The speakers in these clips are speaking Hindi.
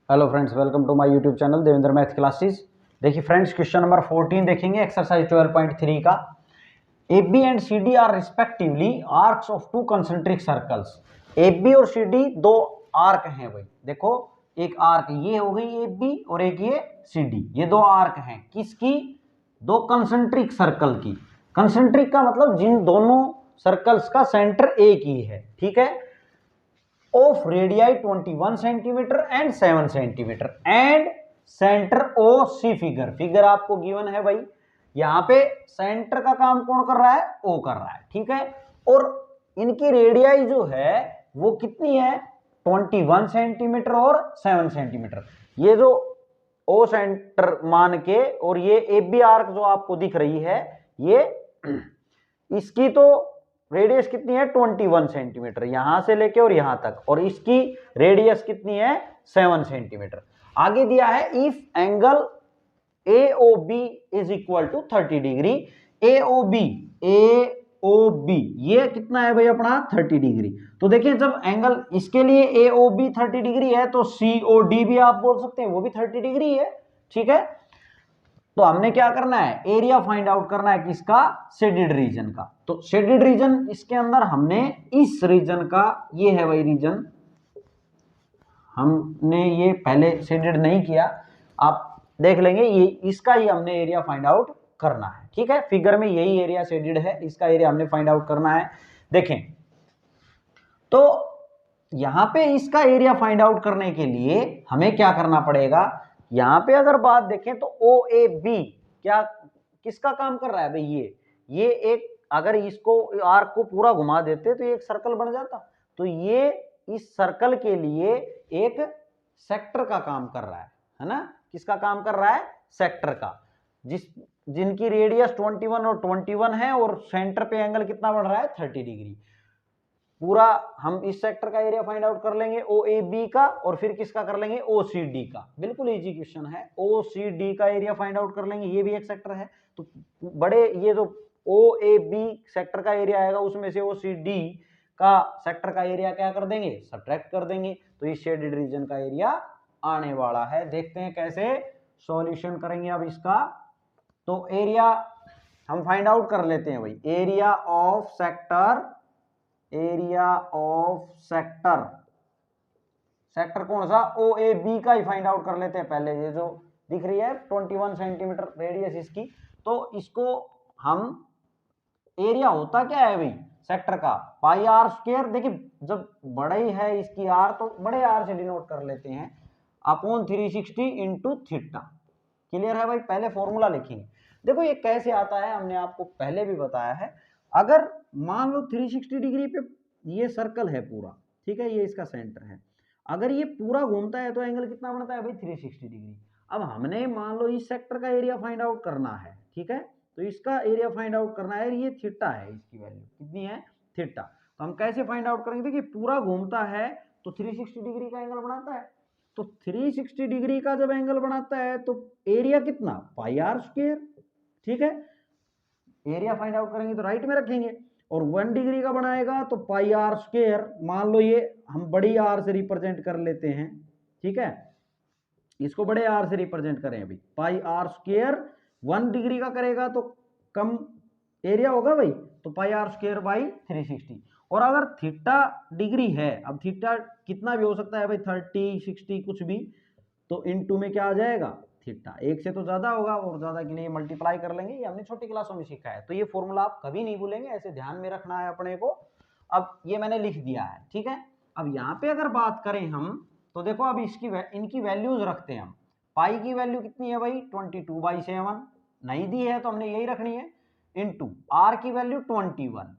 Hello friends, welcome to my YouTube channel Devendra math classes. देखिए फ्रेंड्स, क्वेश्चन नंबर 14 देखेंगे एक्सरसाइज 12.3 का। A B and C D are respectively arcs of two concentric circles. A B और सी डी दो आर्क हैं भाई। देखो, एक आर्क ये हो गई ए बी और एक ये सी डी, ये दो आर्क हैं किसकी? दो कंसेंट्रिक सर्कल की। कंसेंट्रिक का मतलब जिन दोनों सर्कल्स का सेंटर एक ही है, ठीक है। Of radii 21 centimetre and 7 centimetre and centre O see figure आपको गिवन है भाई। यहां पे सेंटर का काम कौन कर रहा है? ओ कर रहा है, ठीक है। और इनकी रेडियाई जो है वो कितनी है? 21 सेंटीमीटर और 7 सेंटीमीटर। ये जो ओ सेंटर मान के और ये ए बी आर्क जो आपको दिख रही है, ये इसकी तो रेडियस कितनी है? 21 सेंटीमीटर, यहां से लेके और यहां तक, और इसकी रेडियस कितनी है? 7 सेंटीमीटर। आगे दिया है if angle AOB is equal to 30 degree. AOB ये कितना है भाई अपना? 30 डिग्री। तो देखिए, जब एंगल इसके लिए AOB 30 डिग्री है तो COD भी आप बोल सकते हैं, वो भी 30 डिग्री है, ठीक है। तो हमने क्या करना है? एरिया फाइंड आउट करना है किसका? शेडेड रीजन का। तो शेडेड रीजन इसके अंदर हमने इस रीजन का, ये है वही रीजन, हमने ये पहले शेडेड नहीं किया, आप देख लेंगे, ये इसका ही हमने एरिया फाइंड आउट करना है, ठीक है। फिगर में यही एरिया शेडेड है, इसका एरिया हमने फाइंड आउट करना है। देखें तो यहां पे इसका एरिया फाइंड आउट करने के लिए हमें क्या करना पड़ेगा? यहां पे अगर बात देखें तो ओ ए बी क्या किसका काम कर रहा है भाई? ये एक, अगर इसको आर्क को पूरा घुमा देते तो ये एक सर्कल बन जाता। तो ये इस सर्कल के लिए एक सेक्टर का काम कर रहा है ना। किसका काम कर रहा है? सेक्टर का। जिनकी रेडियस 21 और 21 है और सेंटर पे एंगल कितना बन रहा है? 30 डिग्री। पूरा हम इस सेक्टर का एरिया फाइंड आउट कर लेंगे ओ ए बी का, और फिर किसका कर लेंगे? ओ सी डी का। बिल्कुल इजी क्वेश्चन है। ओ सी डी का एरिया फाइंड आउट कर लेंगे, ये भी एक सेक्टर है। तो बड़े ये जो ओ ए बी सेक्टर का एरिया आएगा उसमें से ओ सी डी का सेक्टर का एरिया क्या कर देंगे? सब्ट्रैक्ट कर देंगे। तो इस शेडेड रीजन का एरिया आने वाला है। देखते हैं कैसे सॉल्यूशन करेंगे अब इसका। तो एरिया हम फाइंड आउट कर लेते हैं भाई। Area of sector, area of sector, sector कौन सा? ओ ए बी का ही फाइंड आउट कर लेते हैं पहले। ये जो दिख रही है 21 सेंटीमीटर रेडियस इसकी, तो इसको हम, एरिया होता क्या है भाई सेक्टर का? पाई आर स्क्वायर। देखिए, जब बड़े है इसकी आर तो बड़े आर से डिनोट कर लेते हैं, अपॉन 360 इंटू थीटा। क्लियर है भाई? पहले फॉर्मूला लिखेंगे। देखो ये कैसे आता है, हमने आपको पहले भी बताया है। अगर मान लो 360 डिग्री पे ये सर्कल है पूरा, ठीक है, ये इसका सेंटर है। अगर ये पूरा घूमता है तो एंगल कितना बनता है भाई? 360 डिग्री। अब हमने मान लो इस सेक्टर का एरिया फाइंड आउट करना है, ठीक है। तो इसका एरिया फाइंड आउट करना है, ये थीटा है, इसकी वैल्यू कितनी है? थीटा। तो हम कैसे फाइंड आउट करेंगे? देखिए, पूरा घूमता है तो 360 डिग्री का एंगल बनाता है। तो 360 डिग्री का जब एंगल बनाता है तो एरिया कितना? पाई आर स्क्वायर, ठीक है। एरिया फाइंड आउट करेंगे तो राइट में रखेंगे। और 1 डिग्री का बनाएगा तो पाई आर स्क्वायर, मान लो ये हम बड़ी आर से रिप्रेजेंट कर लेते हैं, ठीक है। इसको बड़े आर से रिप्रेजेंट करें अभी। पाई आर स्क्वायर 1 डिग्री का करेगा तो कम एरिया होगा भाई, तो पाई आर स्क्वायर बाई 360। और अगर थीटा डिग्री है, अब थीटा कितना भी हो सकता है भाई, 30 60 कुछ भी, तो इनटू में क्या आ जाएगा? थीटा। एक से तो ज्यादा होगा, और ज्यादा के लिए मल्टीप्लाई कर लेंगे। ये हमने छोटी क्लासों में सीखा है, तो ये फॉर्मूला आप कभी नहीं भूलेंगे, ऐसे ध्यान में रखना है अपने को। अब ये मैंने लिख दिया है, ठीक है। अब यहाँ पे अगर बात करें हम, तो देखो अब इनकी वैल्यूज रखते हैं हम। पाई की वैल्यू कितनी है भाई? 22/7 नहीं दी है तो हमने यही रखनी है। इंटू आर की वैल्यू 21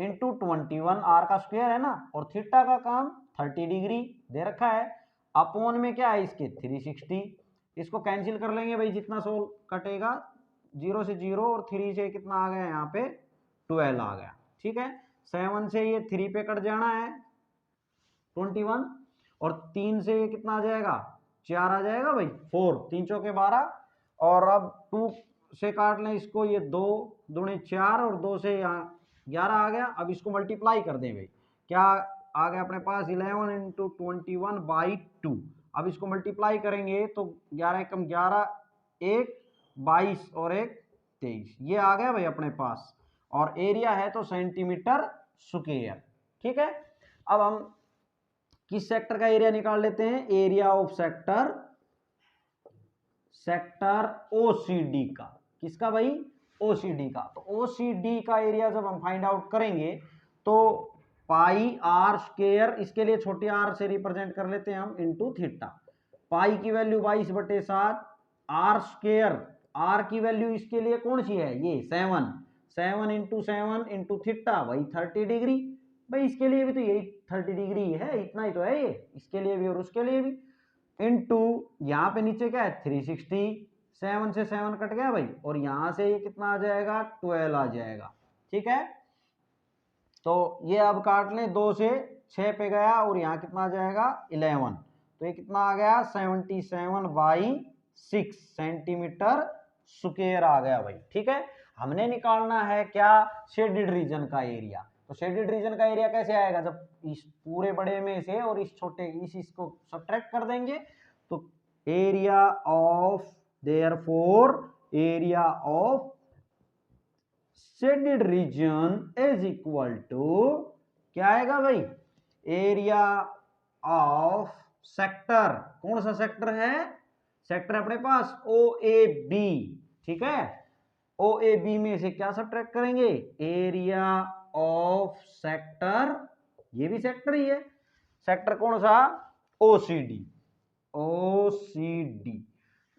इंटू 21, आर का स्क्वायर है ना, और थीटा का काम 30 डिग्री दे रखा है। अपॉन में क्या है इसके? 360। इसको कैंसिल कर लेंगे भाई, जितना सोल कटेगा, 0 से 0 और 3 से कितना आ गया यहाँ पे? 12 आ गया, ठीक है। 7 से ये 3 पे कट जाना है 21, और 3 से ये कितना आ जाएगा? 4 आ जाएगा भाई, 4, 3 चौके 12। और अब 2 से काट लें इसको, ये 2 दूनी 4 और 2 से यहाँ 11 आ गया। अब इसको मल्टीप्लाई कर दें भाई, क्या आ गया अपने पास? 11 इंटू 21/2। अब इसको मल्टीप्लाई करेंगे तो 11 एकम 11, 1 22 और 1 23, ये आ गया भाई अपने पास। और एरिया है तो सेंटीमीटर स्क्वायर। ठीक है, अब हम किस सेक्टर का एरिया निकाल लेते हैं, एरिया ऑफ सेक्टर ओसीडी का। किसका भाई, ओसीडी का। तो ओसीडी का एरिया जब हम फाइंड आउट करेंगे तो पाई आर स्क्वायर, इसके लिए छोटी आर से रिप्रेजेंट कर लेते हैं हम, इनटू थीटा। पाई की वैल्यू 22/7, आर स्क्वायर, आर की वैल्यू इसके लिए कौन सी है, ये 7, 7 इंटू 7 इंटू थीटा, वही 30 डिग्री। भाई इसके लिए भी तो यही 30 डिग्री है, इतना ही तो है ये, इसके लिए भी और उसके लिए भी। इनटू यहाँ पे नीचे क्या है 360, 7 से 7 कट गया भाई, और यहां से ये कितना आ जाएगा 12 आ जाएगा। ठीक है, तो ये अब काट लें, 2 से 6 पे गया और यहाँ कितना आ जाएगा 11, तो ये कितना आ गया 77/6 सेंटीमीटर स्क्वायर आ गया भाई। ठीक है, हमने निकालना है क्या, शेडेड रीजन का एरिया। तो शेडेड रीजन का एरिया कैसे आएगा, जब इस पूरे बड़े में से और इस छोटे इसको सब्ट्रैक्ट कर देंगे तो area of, therefore area of shaded region is equal to क्या आएगा भाई, एरिया ऑफ सेक्टर। कौन सा सेक्टर है, सेक्टर अपने पास ओ ए बी। ठीक है, ओ ए बी में से क्या सब्ट्रैक्ट करेंगे, एरिया ऑफ सेक्टर, ये भी सेक्टर ही है, सेक्टर कौन सा, ओसीडी। ओसीडी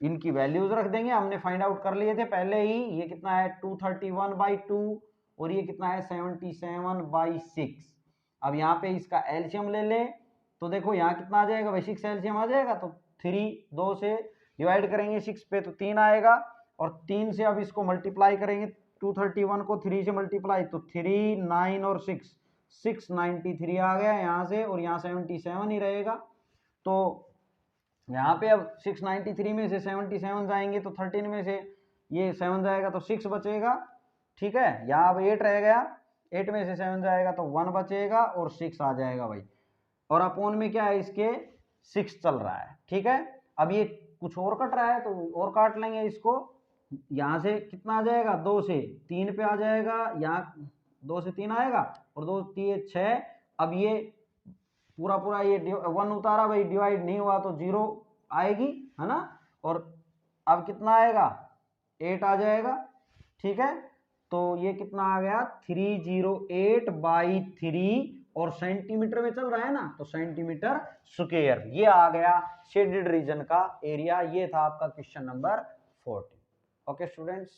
इनकी वैल्यूज रख देंगे, हमने फाइंड आउट कर लिए थे पहले ही। ये कितना है 231/2 और ये कितना है 77/6। अब यहाँ पे इसका एलसीएम ले ले तो देखो यहाँ कितना आ जाएगा भाई, 6 एलसीएम आ जाएगा, तो 3 2 से डिवाइड करेंगे 6 पे तो 3 आएगा, और 3 से अब इसको मल्टीप्लाई करेंगे, 231 को 3 से मल्टीप्लाई तो 3 9 और 6 693 आ गया यहाँ से, और यहाँ 77 ही रहेगा। तो यहाँ पे अब 693 में से 77 जाएंगे तो 13 में से ये 7 जाएगा तो 6 बचेगा। ठीक है, यहाँ अब 8 रह गया, 8 में से 7 जाएगा तो 1 बचेगा और 6 आ जाएगा भाई, और अपोन में क्या है इसके 6 चल रहा है। ठीक है, अब ये कुछ और कट रहा है तो और काट लेंगे इसको, यहाँ से कितना आ जाएगा 2 से 3 पे आ जाएगा, यहाँ 2 से 3 आएगा और 2 3 6। अब ये पूरा पूरा ये 1 उतारा भाई, डिवाइड नहीं हुआ तो 0 आएगी, है ना, और अब कितना आएगा 8 आ जाएगा। ठीक है, तो ये कितना आ गया 308/3, और सेंटीमीटर में चल रहा है ना तो सेंटीमीटर स्क्वायर, ये आ गया शेडेड रीजन का एरिया। ये था आपका क्वेश्चन नंबर 40। Okay students.